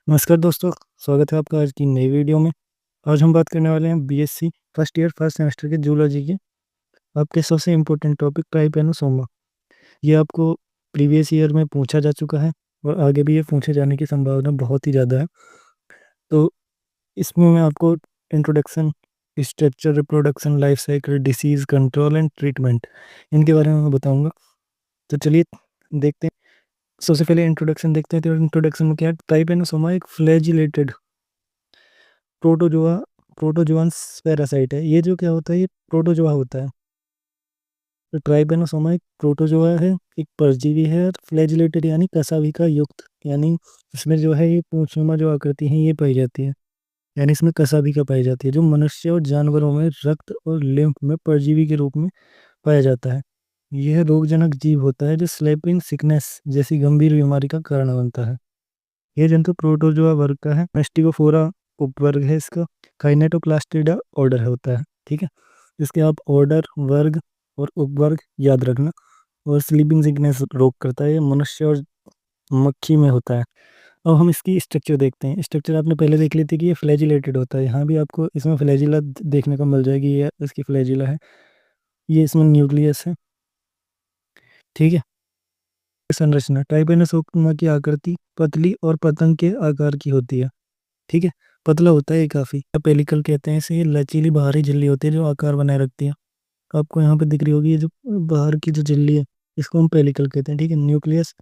नमस्कार दोस्तों, स्वागत है आपका आज की नई वीडियो में। आज हम बात करने वाले हैं BSc first year first semester के जूलॉजी के आपके सबसे इम्पोर्टेंट टॉपिक ट्राइपेनोसोमा। ये आपको प्रीवियस ईयर में पूछा जा चुका है और आगे भी ये पूछे जाने की संभावना बहुत ही ज़्यादा है। तो इसमें मैं आपको introduction, structure, reproduction, life cycle, disease control and treatment, इनके बारे में मैं बताऊँगा। तो चलिए देखते हैं। सबसे पहले इंट्रोडक्शन देखते हैं। तो इंट्रोडक्शन में क्या है? ट्राइपेनोसोमा एक फ्लैजिलेटेड प्रोटोजोआ प्रोटोजोअन्स पैरासाइट है। ये जो क्या होता है, ये प्रोटोजोआ होता है। तो ट्राइपेनोसोमा एक प्रोटोजोआ है, एक परजीवी है, और फ्लैजिलेटेड यानी कसाभिका युक्त, यानी इसमें जो है ये पूंछनुमा जो आकृति है ये पाई जाती है, यानी इसमें कसाभिका पाई जाती है, जो मनुष्य और जानवरों में रक्त और लिम्फ में परजीवी के रूप में पाया जाता है। यह रोगजनक जीव होता है जो स्लीपिंग सिकनेस जैसी गंभीर बीमारी का कारण बनता है। ये जंतु प्रोटोजोआ वर्ग का है। मेस्टिकोफोरा उपवर्ग है इसका। काइनेटोप्लास्टिडा ऑर्डर होता है। ठीक है, इसके आप ऑर्डर, वर्ग और उपवर्ग याद रखना। और स्लीपिंग सिकनेस रोग करता है, ये मनुष्य और मक्खी में होता है। अब हम इसकी स्ट्रक्चर देखते हैं। स्ट्रक्चर आपने पहले देख ली थी कि ये फ्लैजिलेटेड होता है। यहाँ भी आपको इसमें फ्लैजिला देखने को मिल जाएगी, ये इसकी फ्लैजिला है। ये इसमें न्यूक्लियस है। ठीक है, संरचना ट्राइपेनोसोमा की आकृति पतली और पतंग के आकार की होती है। ठीक है, पतला होता है ये काफ़ी। पेलिकल कहते हैं इसे। ये लचीली बाहरी झिल्ली होती है जो आकार बनाए रखती है। आपको यहाँ पे दिख रही होगी, ये जो बाहर की जो झिल्ली है इसको हम पेलिकल कहते हैं। ठीक है, न्यूक्लियस,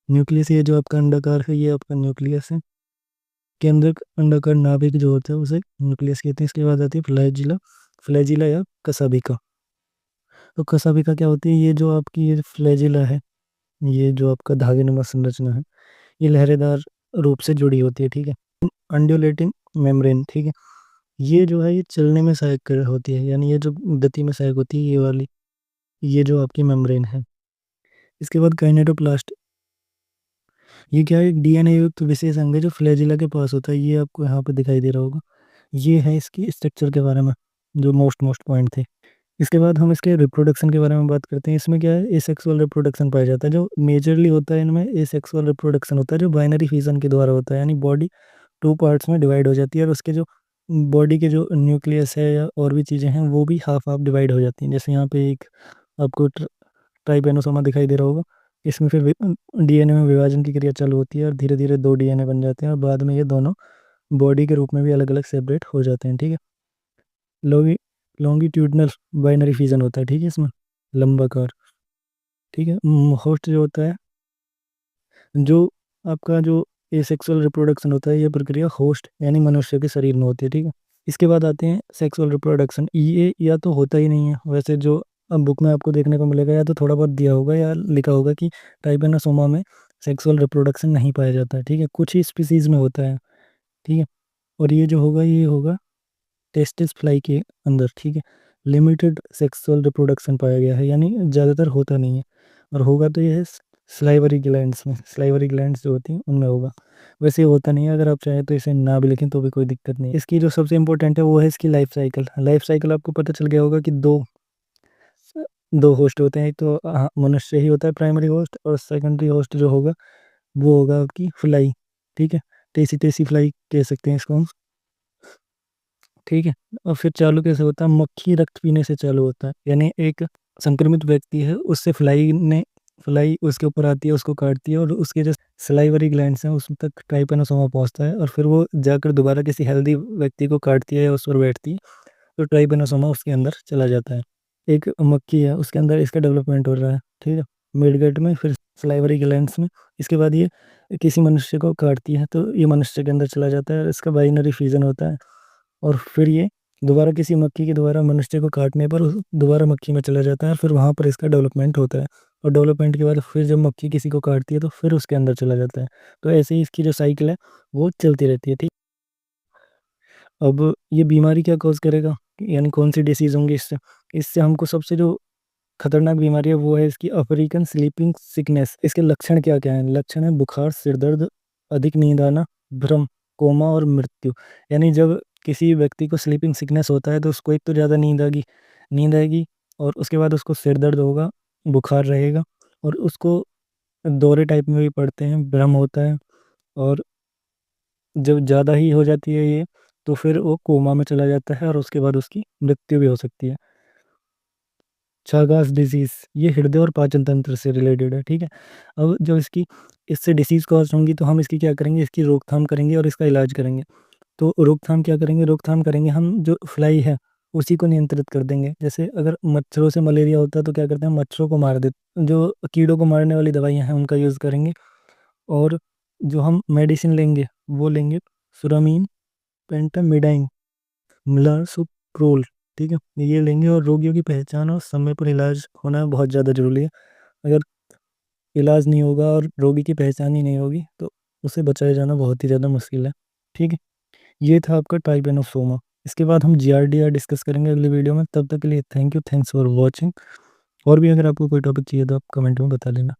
न्यूक्लियस ये जो आपका अंडाकार है ये आपका न्यूक्लियस है। केंद्रक अंडाकार नाभिक जो होता है उसे न्यूक्लियस कहते हैं। इसके बाद आती है फ्लैजिला, फ्लैजिला या कसाभिका। तो कसाभिका क्या होती है? ये जो आपकी ये फ्लैजिला है, ये जो आपका धागेनुमा संरचना है, ये लहरेदार रूप से जुड़ी होती है। ठीक है, अंडुलेटिंग मेम्ब्रेन। ठीक है, ये जो है ये चलने में सहायक होती है, यानी ये जो गति में सहायक होती है ये वाली, ये जो आपकी मेम्ब्रेन है। इसके बाद काइनेटोप्लास्ट, ये क्या है? एक डीएनए युक्त विशेष अंग है जो फ्लैजिला के पास होता है। ये आपको यहाँ पे दिखाई दे रहा होगा। ये है इसकी स्ट्रक्चर के बारे में जो मोस्ट पॉइंट थे। इसके बाद हम इसके रिप्रोडक्शन के बारे में बात करते हैं। इसमें क्या है? एसेक्सुअल रिप्रोडक्शन पाया जाता है। जो मेजरली होता है इनमें एसेक्सुअल रिप्रोडक्शन होता है, जो बाइनरी फिजन के द्वारा होता है, यानी बॉडी टू पार्ट्स में डिवाइड हो जाती है और उसके जो बॉडी के जो न्यूक्लियस है या और भी चीज़ें हैं वो भी हाफ हाफ डिवाइड हो जाती हैं। जैसे यहाँ पे एक आपको ट्राइपेनोसोमा दिखाई दे रहा होगा। इसमें फिर डीएनए में विभाजन की क्रिया चालू होती है और धीरे धीरे दो डीएनए बन जाते हैं और बाद में ये दोनों बॉडी के रूप में भी अलग अलग सेपरेट हो जाते हैं। ठीक है, लॉन्गी लॉन्गिट्यूडनल बाइनरी फिजन होता है। ठीक है, इसमें लंबाकार। ठीक है, होस्ट जो होता है, जो आपका जो एसेक्सुअल रिप्रोडक्शन होता है, ये प्रक्रिया होस्ट यानी मनुष्य के शरीर में होती है। ठीक है, इसके बाद आते हैं सेक्सुअल रिप्रोडक्शन। ये या तो होता ही नहीं है वैसे, जो अब बुक में आपको देखने को मिलेगा, या तो थोड़ा बहुत दिया होगा या लिखा होगा कि टाइपेनोसोमा में सेक्सुअल रिप्रोडक्शन नहीं पाया जाता है। ठीक है, कुछ ही स्पीसीज में होता है। ठीक है, और ये जो होगा ये होगा टेस्टिस फ्लाई के अंदर। ठीक है, लिमिटेड सेक्सुअल रिप्रोडक्शन पाया गया है, यानी ज़्यादातर होता नहीं है। और होगा तो ये है स्लाइवरी ग्लैंड्स में, स्लाइवरी ग्लैंड्स जो होती हैं उनमें होगा। वैसे ये होता नहीं है। अगर आप चाहें तो इसे ना भी लिखें तो भी कोई दिक्कत नहीं है। इसकी जो सबसे इंपॉर्टेंट है वो है इसकी लाइफ साइकिल। लाइफ साइकिल आपको पता चल गया होगा कि दो दो होस्ट होते हैं। एक तो मनुष्य ही होता है प्राइमरी होस्ट, और सेकेंडरी होस्ट जो होगा वो होगा आपकी फ्लाई। ठीक है, टेसी टेसी फ्लाई कह सकते हैं इसको हम। ठीक है, और फिर चालू कैसे होता है? मक्खी रक्त पीने से चालू होता है, यानी एक संक्रमित व्यक्ति है उससे फ्लाई उसके ऊपर आती है, उसको काटती है, और उसके जो सलाइवरी ग्लैंड्स हैं उस तक ट्राइपेनोसोमा पहुंचता है, और फिर वो जाकर दोबारा किसी हेल्दी व्यक्ति को काटती है या उस पर बैठती है, तो ट्राइपेनोसोमा उसके अंदर चला जाता है। एक मक्खी है उसके अंदर इसका डेवलपमेंट हो रहा है। ठीक है, मिडगट में, फिर सलाइवरी ग्लैंड्स में। इसके बाद ये किसी मनुष्य को काटती है तो ये मनुष्य के अंदर चला जाता है, इसका बाइनरी फ्यूजन होता है, और फिर ये दोबारा किसी मक्खी के द्वारा मनुष्य को काटने पर दोबारा मक्खी में चला जाता है, फिर वहाँ पर इसका डेवलपमेंट होता है, और डेवलपमेंट के बाद फिर जब मक्खी किसी को काटती है तो फिर उसके अंदर चला जाता है। तो ऐसे ही इसकी जो साइकिल है वो चलती रहती है। ठीक, अब ये बीमारी क्या कॉज करेगा, यानी कौन सी डिसीज़ होंगी इससे? इससे हमको सबसे जो खतरनाक बीमारी है वो है इसकी अफ्रीकन स्लीपिंग सिकनेस। इसके लक्षण क्या क्या हैं? लक्षण है बुखार, सिर दर्द, अधिक नींद आना, भ्रम, कोमा और मृत्यु। यानी जब किसी व्यक्ति को स्लीपिंग सिकनेस होता है तो उसको एक तो ज़्यादा नींद आएगी, और उसके बाद उसको सिर दर्द होगा, बुखार रहेगा, और उसको दौरे टाइप में भी पड़ते हैं, भ्रम होता है, और जब ज़्यादा ही हो जाती है ये, तो फिर वो कोमा में चला जाता है और उसके बाद उसकी मृत्यु भी हो सकती है। चागास डिजीज़, ये हृदय और पाचन तंत्र से रिलेटेड है, ठीक है। अब जब इससे डिसीज़ कॉज होंगी तो हम इसकी क्या करेंगे, इसकी रोकथाम करेंगे और इसका इलाज करेंगे। तो रोकथाम क्या करेंगे, रोकथाम करेंगे हम, जो फ्लाई है उसी को नियंत्रित कर देंगे। जैसे अगर मच्छरों से मलेरिया होता है तो क्या करते हैं, मच्छरों को मार देते, जो कीड़ों को मारने वाली दवाइयाँ हैं उनका यूज़ करेंगे। और जो हम मेडिसिन लेंगे वो लेंगे सुरामीन, पेंटामिडाइन, मिलार्सोप्रोल, ठीक है, ये लेंगे। और रोगियों की पहचान और समय पर इलाज होना बहुत ज़्यादा ज़रूरी है। अगर इलाज नहीं होगा और रोगी की पहचान ही नहीं होगी तो उसे बचाया जाना बहुत ही ज़्यादा मुश्किल है, ठीक है। ये था आपका ट्राइपेनोसोमा। इसके बाद हम जीआरडीआर डिस्कस करेंगे अगली वीडियो में। तब तक के लिए thank you, thanks for watching. और भी अगर आपको कोई टॉपिक चाहिए तो आप कमेंट में बता देना।